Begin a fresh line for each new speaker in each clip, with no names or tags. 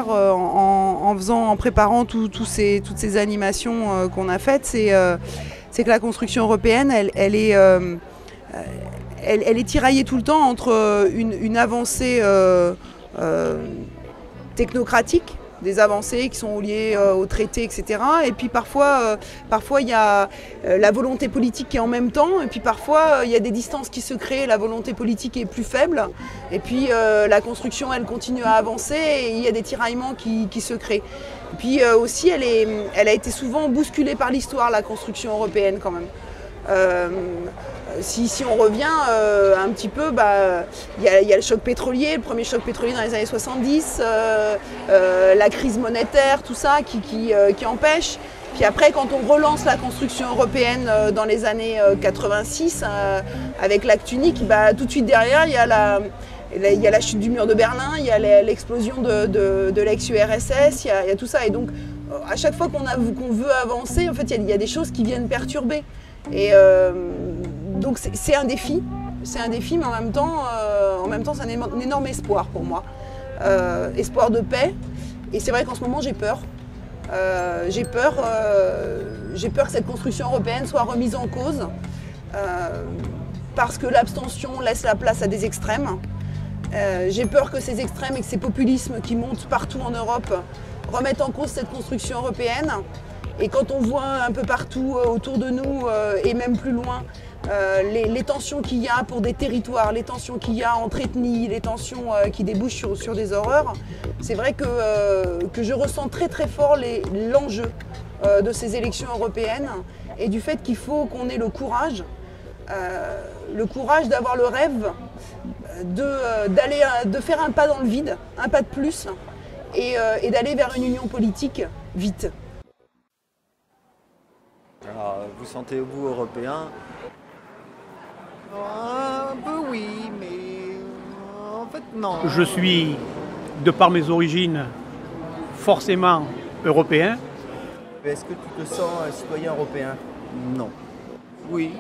faire en préparant toutes ces animations qu'on a faites, c'est que la construction européenne, elle est tiraillée tout le temps entre une avancée technocratique, des avancées qui sont liées au traité, etc. Et puis parfois il y a la volonté politique qui est en même temps, et puis parfois il y a des distances qui se créent, la volonté politique est plus faible, et puis la construction, elle continue à avancer, et il y a des tiraillements qui se créent. Et puis aussi, elle a été souvent bousculée par l'histoire, la construction européenne quand même. Si on revient un petit peu, il y a le choc pétrolier, le premier choc pétrolier dans les années 70, la crise monétaire, tout ça qui empêche. Puis après, quand on relance la construction européenne dans les années 86, avec l'acte unique, tout de suite derrière, il y a la chute du mur de Berlin, il y a l'explosion de l'ex-URSS, il y a tout ça. Et donc, à chaque fois qu'on veut avancer, en fait, il y a des choses qui viennent perturber. Et donc c'est un défi, mais en même temps c'est un énorme espoir pour moi, espoir de paix. Et c'est vrai qu'en ce moment j'ai peur, j'ai peur que cette construction européenne soit remise en cause, parce que l'abstention laisse la place à des extrêmes. J'ai peur que ces extrêmes et que ces populismes qui montent partout en Europe remettent en cause cette construction européenne. Et quand on voit un peu partout autour de nous, et même plus loin, les tensions qu'il y a pour des territoires, les tensions qu'il y a entre ethnies, les tensions qui débouchent sur des horreurs, c'est vrai que je ressens très très fort l'enjeu de ces élections européennes, et du fait qu'il faut qu'on ait le courage d'avoir le rêve de faire un pas dans le vide, un pas de plus, et d'aller vers une union politique vite.
Alors, vous sentez-vous européen?
Un peu oui, mais en fait non.
Je suis, de par mes origines, forcément européen.
Est-ce que tu te sens citoyen européen?
Non. Oui,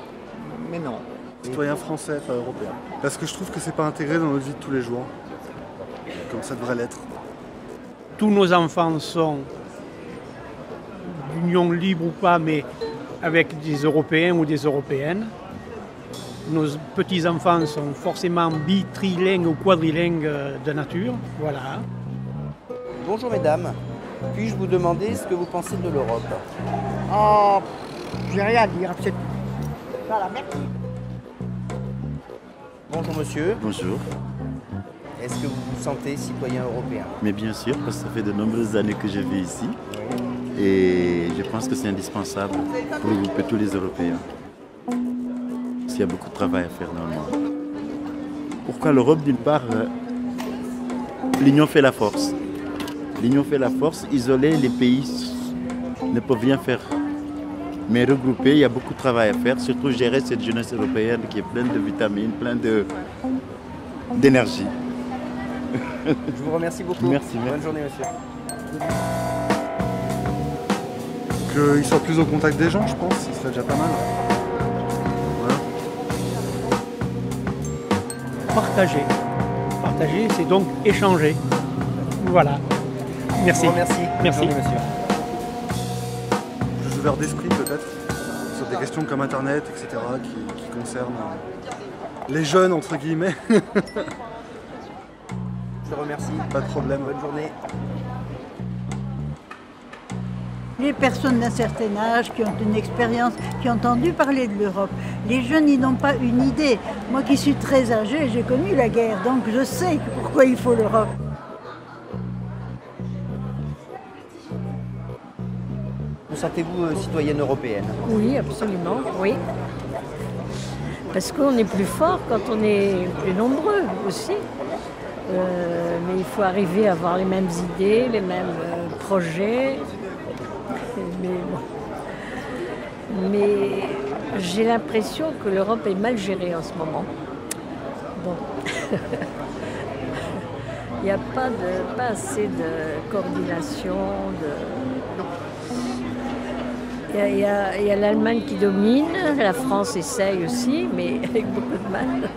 mais non.
Citoyen français, pas européen. Parce que je trouve que c'est pas intégré dans notre vie de tous les jours, comme ça devrait l'être.
Tous nos enfants sont d'union libre ou pas, mais avec des Européens ou des Européennes. Nos petits-enfants sont forcément trilingues ou quadrilingues de nature. Voilà.
Bonjour mesdames, puis-je vous demander ce que vous pensez de l'Europe?
Oh, j'ai rien à dire, c'est... Voilà, merci.
Bonjour monsieur.
Bonjour.
Est-ce que vous vous sentez citoyen européen?
Mais bien sûr, parce que ça fait de nombreuses années que je vis ici. Et je pense que c'est indispensable pour regrouper tous les Européens. Parce qu'il y a beaucoup de travail à faire dans le monde. Pourquoi l'Europe? D'une part, l'union fait la force. L'union fait la force. Isoler les pays ne peuvent rien faire. Mais regrouper, il y a beaucoup de travail à faire. Surtout gérer cette jeunesse européenne qui est pleine de vitamines, pleine d'énergie.
Je vous remercie beaucoup.
Merci.
Bonne journée monsieur.
Qu'ils soient plus au contact des gens, je pense, ce serait déjà pas mal. Voilà.
Partager. Partager, c'est donc échanger. Voilà. Merci.
Je vous remercie.
Merci.
Bonne journée, monsieur.
Plus ouvert d'esprit peut-être, sur des questions comme Internet, etc., qui concernent les jeunes, entre guillemets.
Je te remercie.
Pas de problème.
Bonne journée.
Les personnes d'un certain âge qui ont une expérience, qui ont entendu parler de l'Europe. Les jeunes, ils n'ont pas une idée. Moi qui suis très âgée, j'ai connu la guerre, donc je sais pourquoi il faut l'Europe.
Vous sentez-vous citoyenne européenne?
Oui, absolument, oui. Parce qu'on est plus fort quand on est plus nombreux aussi. Mais il faut arriver à avoir les mêmes idées, les mêmes projets. Mais j'ai l'impression que l'Europe est mal gérée en ce moment. Bon. Il n'y a pas assez de coordination. Il y a l'Allemagne qui domine, la France essaye aussi, mais avec beaucoup de mal.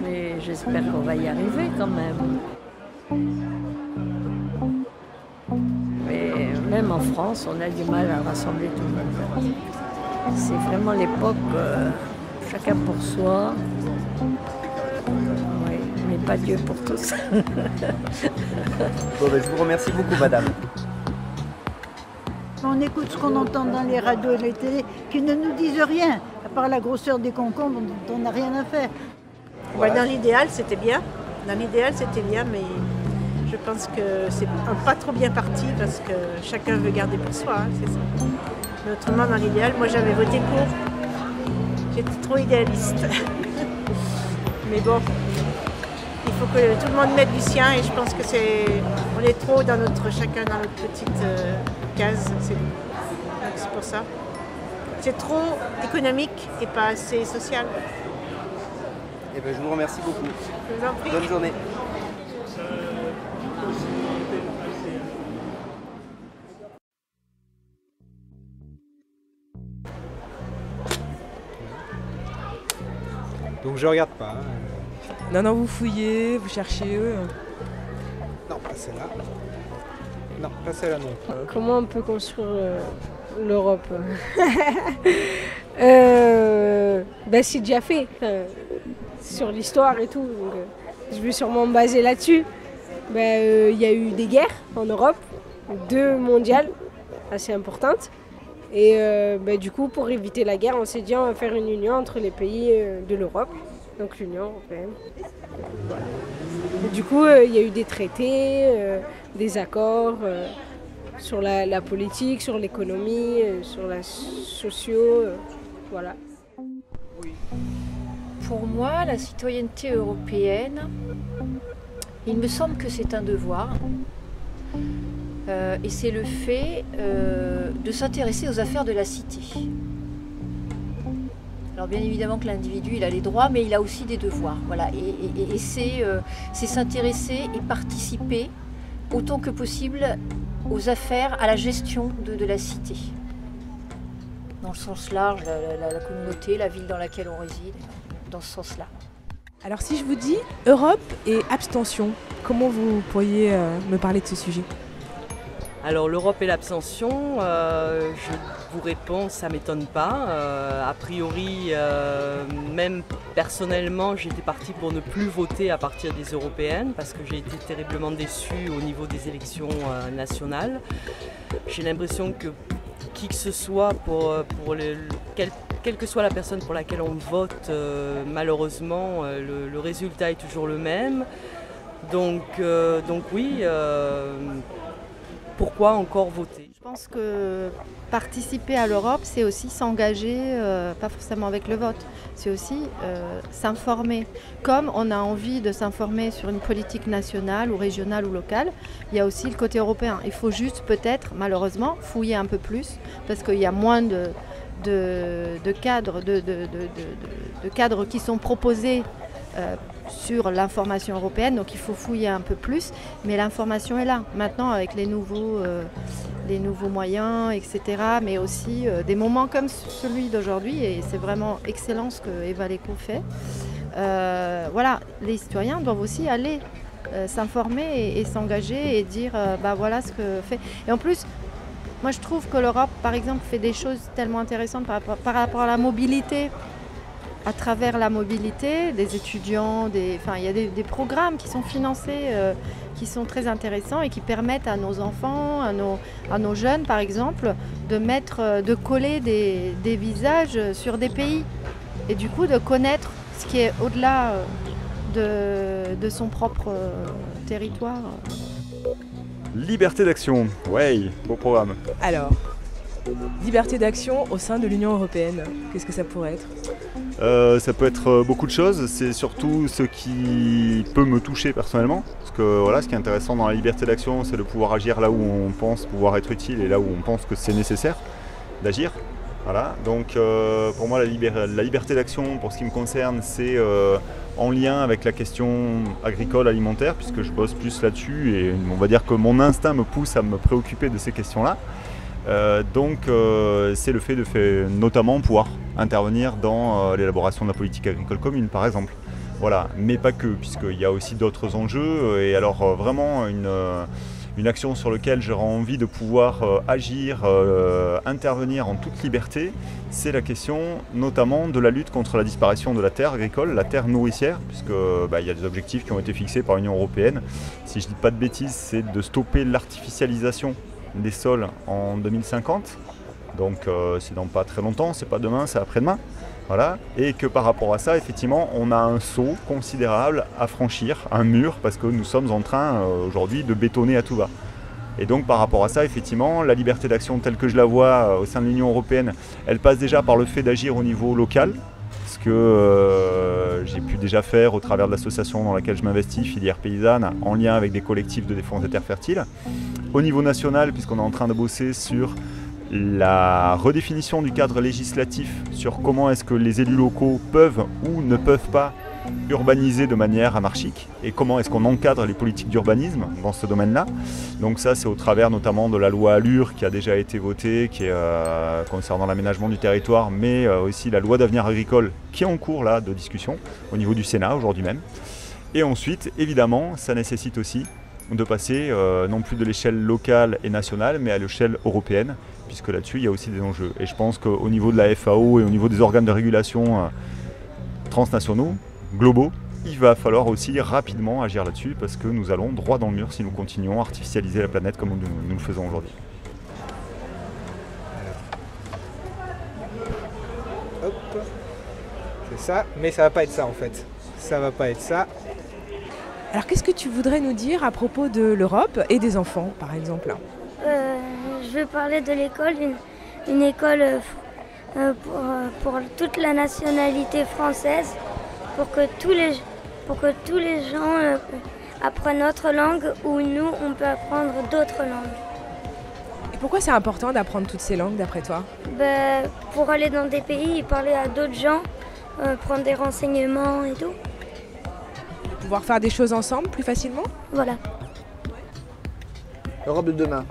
Mais j'espère qu'on va y arriver quand même. Mais même en France, on a du mal à rassembler tout le monde. C'est vraiment l'époque, chacun pour soi. Oui, mais pas Dieu pour tous.
Bon, ben, je vous remercie beaucoup, madame.
On écoute ce qu'on entend dans les radios et les télés qui ne nous disent rien, à part la grosseur des concombres dont on n'a rien à faire.
Voilà.
Dans l'idéal, c'était bien. Dans l'idéal, c'était bien, mais je pense que c'est pas trop bien parti parce que chacun veut garder pour soi, hein, c'est ça. Mais autrement, dans l'idéal, moi j'avais voté pour. J'étais trop idéaliste. Mais bon, il faut que tout le monde mette du sien et je pense que on est trop chacun dans notre petite case. Donc c'est pour ça. C'est trop économique et pas assez social.
Eh ben, je vous remercie beaucoup.
Je vous en prie.
Bonne journée.
Donc je regarde pas.
Non, non, vous fouillez, vous cherchez eux.
Non, pas celle-là. Non, pas celle-là non.
Comment on peut construire l'Europe C'est déjà fait, sur l'histoire et tout. Donc, je vais sûrement me baser là-dessus. Il y a eu des guerres en Europe, 2 mondiales assez importantes. Et du coup, pour éviter la guerre, on s'est dit on va faire une union entre les pays de l'Europe, donc l'Union européenne. Voilà. Et du coup, il y a eu des traités, des accords sur la politique, sur l'économie, sur la sociaux, voilà.
Pour moi, la citoyenneté européenne, il me semble que c'est un devoir. Et c'est le fait de s'intéresser aux affaires de la cité. Alors bien évidemment que l'individu, il a les droits, mais il a aussi des devoirs. Voilà. Et c'est s'intéresser et participer autant que possible aux affaires, à la gestion de la cité. Dans le sens large, la communauté, la ville dans laquelle on réside, dans ce sens-là.
Alors si je vous dis Europe et abstention, comment vous pourriez me parler de ce sujet ?
Alors l'Europe et l'abstention, je vous réponds, ça ne m'étonne pas. A priori, même personnellement, j'étais partie pour ne plus voter à partir des européennes parce que j'ai été terriblement déçue au niveau des élections nationales. J'ai l'impression que qui que ce soit, quelle que soit la personne pour laquelle on vote, malheureusement, le résultat est toujours le même. Donc oui. Pourquoi encore voter ?
Je pense que participer à l'Europe, c'est aussi s'engager, pas forcément avec le vote, c'est aussi s'informer. Comme on a envie de s'informer sur une politique nationale ou régionale ou locale, il y a aussi le côté européen. Il faut juste peut-être, malheureusement, fouiller un peu plus, parce qu'il y a moins de cadres, de cadres qui sont proposés sur l'information européenne, donc il faut fouiller un peu plus, mais l'information est là. Maintenant, avec les nouveaux moyens, etc., mais aussi des moments comme celui d'aujourd'hui, et c'est vraiment excellent ce que Eva Leco fait. Voilà, les citoyens doivent aussi aller s'informer et s'engager et dire voilà ce que fait. Et en plus, moi je trouve que l'Europe, par exemple, fait des choses tellement intéressantes par rapport à la mobilité. À travers la mobilité des étudiants, il y a des programmes qui sont financés, qui sont très intéressants et qui permettent à nos enfants, à nos jeunes par exemple, de coller des visages sur des pays et du coup de connaître ce qui est au-delà de son propre territoire.
Liberté d'action, ouais, beau programme.
Alors, liberté d'action au sein de l'Union européenne, qu'est-ce que ça pourrait être ?
Ça peut être beaucoup de choses, c'est surtout ce qui peut me toucher personnellement. Parce que voilà, ce qui est intéressant dans la liberté d'action, c'est de pouvoir agir là où on pense pouvoir être utile et là où on pense que c'est nécessaire d'agir. Voilà. Donc pour moi, la liberté d'action, pour ce qui me concerne, c'est en lien avec la question agricole, alimentaire, puisque je bosse plus là-dessus et on va dire que mon instinct me pousse à me préoccuper de ces questions-là. C'est le fait de notamment pouvoir intervenir dans l'élaboration de la politique agricole commune par exemple. Voilà, mais pas que, puisqu'il y a aussi d'autres enjeux. Et alors vraiment une action sur laquelle j'aurais envie de pouvoir agir, intervenir en toute liberté, c'est la question notamment de la lutte contre la disparition de la terre agricole, la terre nourricière, puisque il y a des objectifs qui ont été fixés par l'Union européenne. Si je ne dis pas de bêtises, c'est de stopper l'artificialisation des sols en 2050. Donc c'est dans pas très longtemps, c'est pas demain, c'est après-demain. Voilà. Et que par rapport à ça, effectivement, on a un saut considérable à franchir, un mur, parce que nous sommes en train aujourd'hui de bétonner à tout va. Et donc par rapport à ça, effectivement, la liberté d'action telle que je la vois au sein de l'Union européenne, elle passe déjà par le fait d'agir au niveau local, ce que j'ai pu déjà faire au travers de l'association dans laquelle je m'investis, Filière Paysanne, en lien avec des collectifs de défense des terres fertiles. Au niveau national, puisqu'on est en train de bosser sur la redéfinition du cadre législatif sur comment est-ce que les élus locaux peuvent ou ne peuvent pas urbaniser de manière anarchique et comment est-ce qu'on encadre les politiques d'urbanisme dans ce domaine-là. Donc ça, c'est au travers notamment de la loi ALUR qui a déjà été votée, qui est concernant l'aménagement du territoire, mais aussi la loi d'avenir agricole qui est en cours là de discussion au niveau du Sénat aujourd'hui même. Et ensuite, évidemment, ça nécessite aussi de passer non plus de l'échelle locale et nationale, mais à l'échelle européenne, puisque là-dessus, il y a aussi des enjeux. Et je pense qu'au niveau de la FAO et au niveau des organes de régulation transnationaux, globaux, il va falloir aussi rapidement agir là-dessus, parce que nous allons droit dans le mur si nous continuons à artificialiser la planète comme nous le faisons aujourd'hui.
Hop, c'est ça, mais ça va pas être ça en fait. Ça va pas être ça.
Alors qu'est-ce que tu voudrais nous dire à propos de l'Europe et des enfants, par exemple?
Je vais parler de l'école, une école pour toute la nationalité française, pour que tous les gens apprennent notre langue, ou nous, on peut apprendre d'autres langues.
Et pourquoi c'est important d'apprendre toutes ces langues, d'après toi?
Pour aller dans des pays et parler à d'autres gens, prendre des renseignements et tout.
Pouvoir faire des choses ensemble plus facilement?
Voilà.
L'Europe de demain.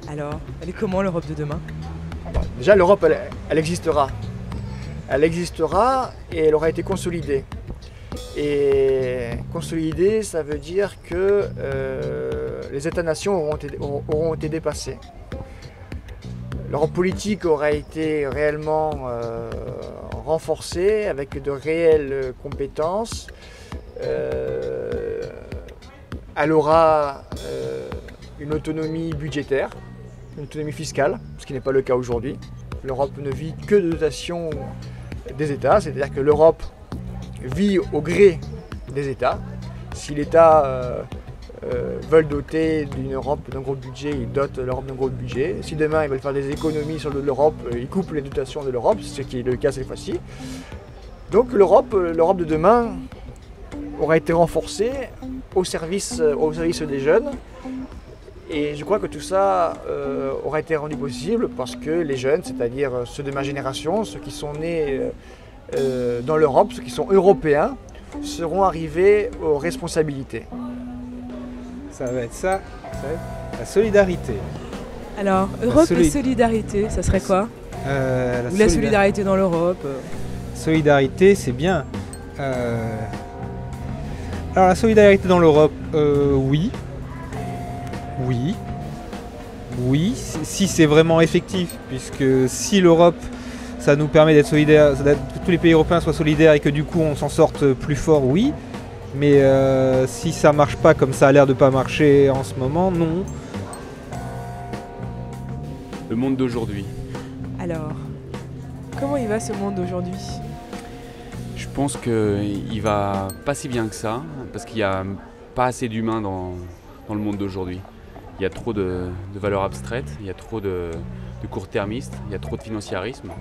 Alors, elle est comment l'Europe de demain?
Déjà, l'Europe, elle existera. Elle existera et elle aura été consolidée. Et consolidée, ça veut dire que les États-nations auront été dépassés. L'Europe politique aura été réellement renforcée avec de réelles compétences. Elle aura une autonomie budgétaire, une autonomie fiscale, ce qui n'est pas le cas aujourd'hui. L'Europe ne vit que de dotation des États, c'est-à-dire que l'Europe vit au gré des États. Si l'État veulent doter d'une Europe d'un gros budget, ils dotent l'Europe d'un gros budget. Si demain ils veulent faire des économies sur l'Europe, ils coupent les dotations de l'Europe, ce qui est le cas cette fois-ci. Donc l'Europe de demain aura été renforcée au service des jeunes. Et je crois que tout ça aura été rendu possible parce que les jeunes, c'est-à-dire ceux de ma génération, ceux qui sont nés dans l'Europe, ceux qui sont européens, seront arrivés aux responsabilités.
Ça va être ça, va être la solidarité.
Alors, Europe et solidarité, ça serait quoi? Ou la solidarité dans l'Europe?
Solidarité, c'est bien. Alors la solidarité dans l'Europe, oui. Oui, si c'est vraiment effectif, puisque si l'Europe, ça nous permet d'être solidaires, que tous les pays européens soient solidaires et que du coup on s'en sorte plus fort, oui. Mais si ça marche pas comme ça a l'air de pas marcher en ce moment, non.
Le monde d'aujourd'hui.
Alors, comment il va ce monde d'aujourd'hui?
Je pense qu'il va pas si bien que ça, parce qu'il n'y a pas assez d'humains dans le monde d'aujourd'hui. Il y a trop de valeurs abstraites, il y a trop de court-termistes, il y a trop de financiarisme.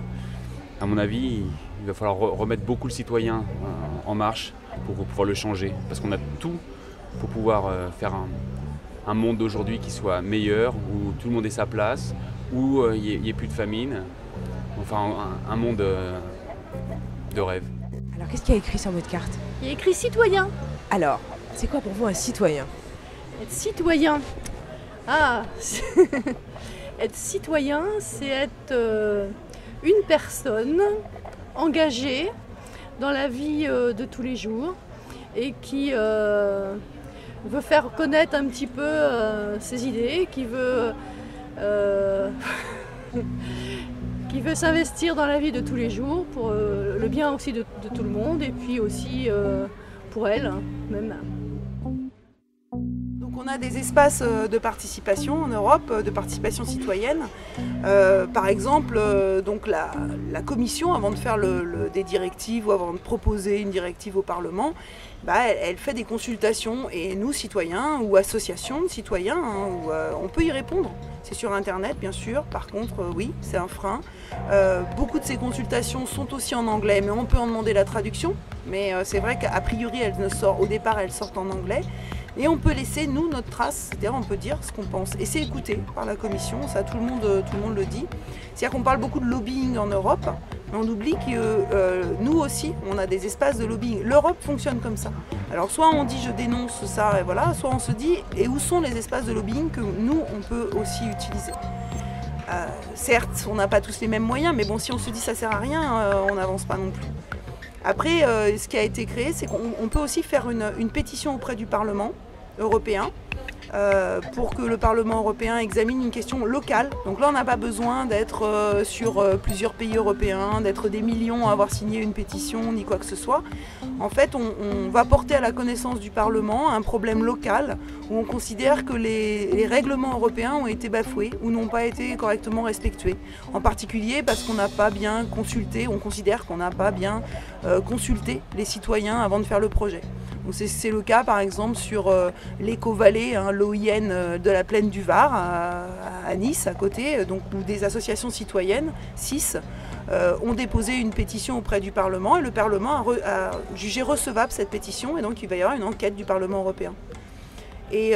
À mon avis, il va falloir remettre beaucoup le citoyen en marche pour pouvoir le changer. Parce qu'on a tout pour pouvoir faire un monde d'aujourd'hui qui soit meilleur, où tout le monde ait sa place, où il n'y ait plus de famine. Enfin, un monde de rêve.
Alors, qu'est-ce qu'il y a écrit sur votre carte?
Il y a écrit citoyen.
Alors, c'est quoi pour vous un citoyen?
Être citoyen. Être citoyen, c'est être une personne engagée
dans la vie de tous les jours et qui veut faire connaître un petit peu ses idées, qui veut s'investir dans la vie de tous les jours pour le bien aussi de tout le monde et puis aussi pour elle même.
Donc on a des espaces de participation en Europe, de participation citoyenne. Par exemple, donc la Commission, avant de faire des directives ou avant de proposer une directive au Parlement, elle fait des consultations et nous, citoyens ou associations de citoyens, on peut y répondre. C'est sur Internet, bien sûr. Par contre, oui, c'est un frein. Beaucoup de ces consultations sont aussi en anglais, mais on peut en demander la traduction. Mais c'est vrai qu'à priori, au départ, elles sortent en anglais. Et on peut laisser, nous, notre trace, c'est-à-dire on peut dire ce qu'on pense. Et c'est écouté par la Commission, ça tout le monde le dit. C'est-à-dire qu'on parle beaucoup de lobbying en Europe, mais on oublie que nous aussi, on a des espaces de lobbying. L'Europe fonctionne comme ça. Alors soit on dit je dénonce ça, et voilà, soit on se dit et où sont les espaces de lobbying que nous, on peut aussi utiliser. Certes, on n'a pas tous les mêmes moyens, mais bon, si on se dit ça sert à rien, on n'avance pas non plus. Après, ce qui a été créé, c'est qu'on peut aussi faire une pétition auprès du Parlement européen pour que le Parlement européen examine une question locale. Donc là, on n'a pas besoin d'être sur plusieurs pays européens, d'être des millions à avoir signé une pétition, ni quoi que ce soit. En fait, on va porter à la connaissance du Parlement un problème local où on considère que les règlements européens ont été bafoués ou n'ont pas été correctement respectués. En particulier parce qu'on n'a pas bien consulté, on considère qu'on n'a pas bien consulté les citoyens avant de faire le projet. C'est le cas par exemple sur l'éco-vallée, l'OIN de la plaine du Var à Nice, à côté, donc, où des associations citoyennes, 6, ont déposé une pétition auprès du Parlement et le Parlement a jugé recevable cette pétition et donc il va y avoir une enquête du Parlement européen. Et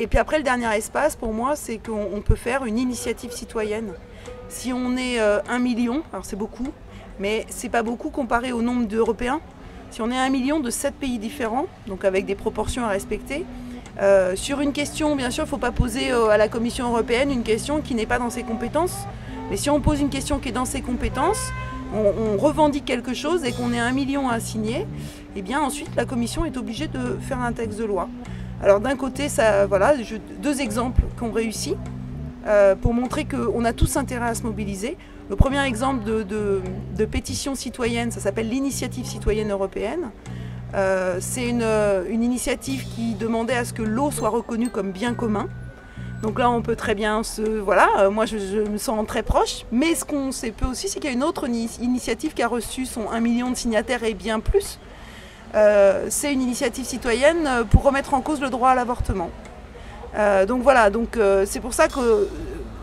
puis après le dernier espace pour moi c'est qu'on peut faire une initiative citoyenne. Si on est 1 million, alors c'est beaucoup, mais c'est pas beaucoup comparé au nombre d'Européens. Si on est 1 million de 7 pays différents, donc avec des proportions à respecter, sur une question, bien sûr, il ne faut pas poser à la Commission européenne une question qui n'est pas dans ses compétences. Mais si on pose une question qui est dans ses compétences, on revendique quelque chose et qu'on est 1 million à signer, et bien ensuite la Commission est obligée de faire un texte de loi. Alors d'un côté, voilà, 2 exemples qu'on réussit pour montrer qu'on a tous intérêt à se mobiliser. Le premier exemple de pétition citoyenne, ça s'appelle l'initiative citoyenne européenne. C'est une initiative qui demandait à ce que l'eau soit reconnue comme bien commun. Donc là, on peut très bien voilà, moi je me sens très proche. Mais ce qu'on sait peu aussi, c'est qu'il y a une autre initiative qui a reçu son 1 million de signataires et bien plus. C'est une initiative citoyenne pour remettre en cause le droit à l'avortement. Donc voilà, c'est pour ça que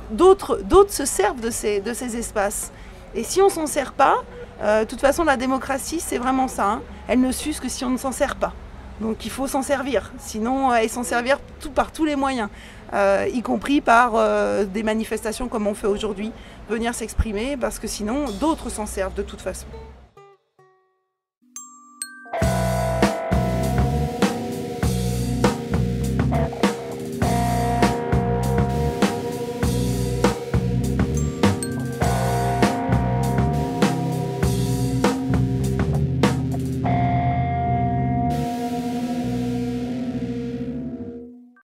d'autres se servent de ces espaces. Et si on ne s'en sert pas, de toute façon la démocratie c'est vraiment ça, elle ne s'use que si on ne s'en sert pas. Donc il faut s'en servir, sinon et s'en servir par tous les moyens, y compris par des manifestations comme on fait aujourd'hui, venir s'exprimer parce que sinon d'autres s'en servent de toute façon.